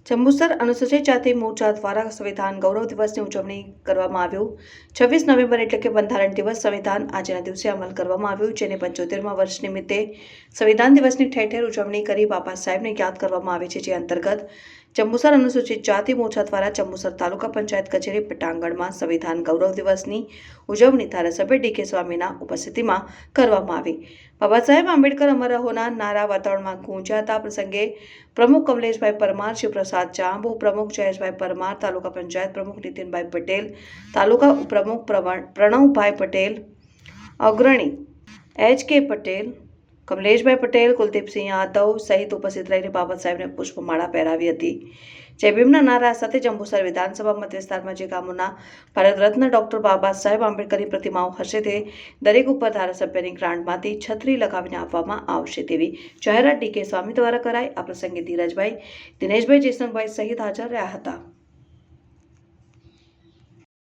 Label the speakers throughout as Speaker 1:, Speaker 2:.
Speaker 1: જંબુસર અનુસૂચિત જાતિ મોરચા દ્વારા સંવિધાન ગૌરવ દિવસની ઉજવણી કરવામાં આવ્યું। 26 નવેમ્બર એટલે કે બંધારણ દિવસ સંવિધાન આજના દિવસે અમલ કરવામાં આવ્યું, જેને 75મા વર્ષ નિમિત્તે સંવિધાન દિવસની ઠેર ઠેર ઉજવણી કરી બાબા સાહેબને યાદ કરવામાં આવે છે। જે અંતર્ગત જંબુસર અનુસૂચિત જાતિ મોરચા દ્વારા જંબુસર તાલુકા પંચાયત કચેરી પટાંગણમાં સંવિધાન ગૌરવ દિવસની ઉજવણી ધારાસભ્ય ડી.કે. સ્વામીના ઉપસ્થિતિમાં કરવામાં આવી। બાબા સાહેબ આંબેડકર અમર રહોના નારા વાતાવરણમાં ગૂંજ્યા હતા। પ્રસંગે પ્રમુખ કમલેશભાઈ પરમાર, શિવપ્રસાદ જાંબુ, પ્રમુખ જયેશભાઈ પરમાર, તાલુકા પંચાયત પ્રમુખ નીતિનભાઈ પટેલ, તાલુકા ઉપપ્રમુખ પ્રણવભાઈ પટેલ, અગ્રણી એચ.કે. પટેલ, કમલેશભાઈ પટેલ, કુલદીપસિંહ યાદવ સહિત ઉપસ્થિત રહીને બાબા સાહેબને પુષ્પમાળા પહેરાવી હતી। જય ભીમના નારા સાથે જંબુસર વિધાનસભા મત વિસ્તારમાં જે ગામોના ભારત રત્ન ડોક્ટર બાબા સાહેબ આંબેડકરની પ્રતિમાઓ હશે તે દરેક ઉપર ધારાસભ્યની ગ્રાન્ટમાંથી છત્રી લગાવીને આપવામાં આવશે તેવી જાહેરાત ડી.કે. સ્વામી દ્વારા કરાઈ। આ પ્રસંગે ધીરજભાઈ, દિનેશભાઈ, જયસંગભાઈ સહિત હાજર રહ્યા હતા।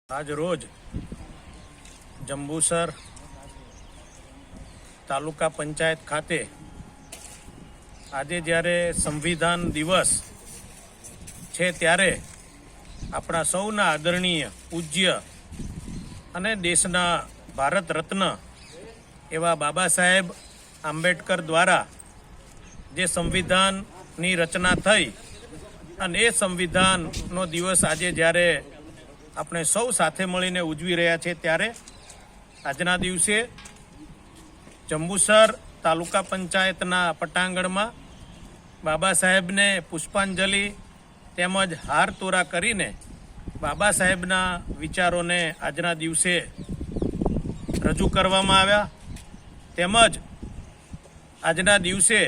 Speaker 2: આજ રોજ જંબુસર તાલુકા પંચાયત ખાતે આજે જ્યારે સંવિધાન દિવસ છે ત્યારે આપણા સૌના આદરણીય, પૂજ્ય અને દેશના ભારત રત્ન એવા બાબા સાહેબ આંબેડકર દ્વારા જે સંવિધાનની રચના થઈ અને એ સંવિધાનનો દિવસ આજે જ્યારે આપણે સૌ સાથે મળીને ઉજવી રહ્યા છે ત્યારે આજના દિવસે જંબુસર તાલુકા પંચાયતના પટાંગણમાં બાબા સાહેબને પુષ્પાંજલિ તેમજ હાર તોરા કરીને બાબા સાહેબના વિચારોને આજના દિવસે રજૂ કરવામાં આવ્યા। તેમજ આજના દિવસે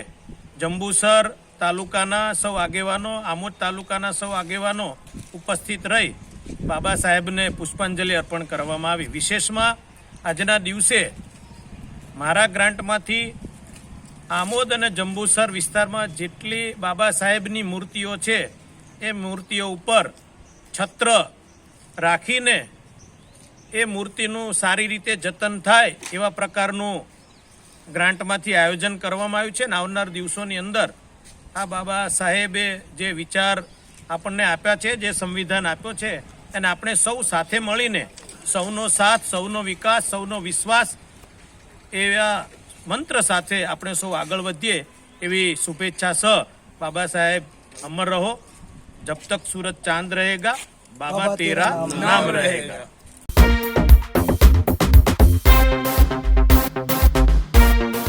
Speaker 2: જંબુસર તાલુકાના સૌ આગેવાનો, આમોદ તાલુકાના સૌ આગેવાનો ઉપસ્થિત રહી બાબા સાહેબને પુષ્પાંજલિ અર્પણ કરવામાં આવી। વિશેષમાં આજના દિવસે મારા ગ્રાન્ટમાંથી આમોદ અને જંબુસર વિસ્તારમાં જેટલી બાબા સાહેબની મૂર્તિઓ છે એ મૂર્તિઓ ઉપર છત્ર રાખીને એ મૂર્તિનું સારી રીતે જતન થાય એવા પ્રકારનું ગ્રાન્ટમાંથી આયોજન કરવામાં આવ્યું છે। અને આવનાર દિવસોની અંદર આ બાબા સાહેબે જે વિચાર આપણને આપ્યા છે, જે સંવિધાન આપ્યો છે, અને આપણે સૌ સાથે મળીને સૌનો સાથ, સૌનો વિકાસ, સૌનો વિશ્વાસ એવા મંત્ર સાથે આપણે સૌ આગળ વધીએ એવી શુભેચ્છા સહ બાબા સાહેબ અમર રહો, જબ તક सूरज चांद रहेगा, बाबा तेरा नाम रहेगा।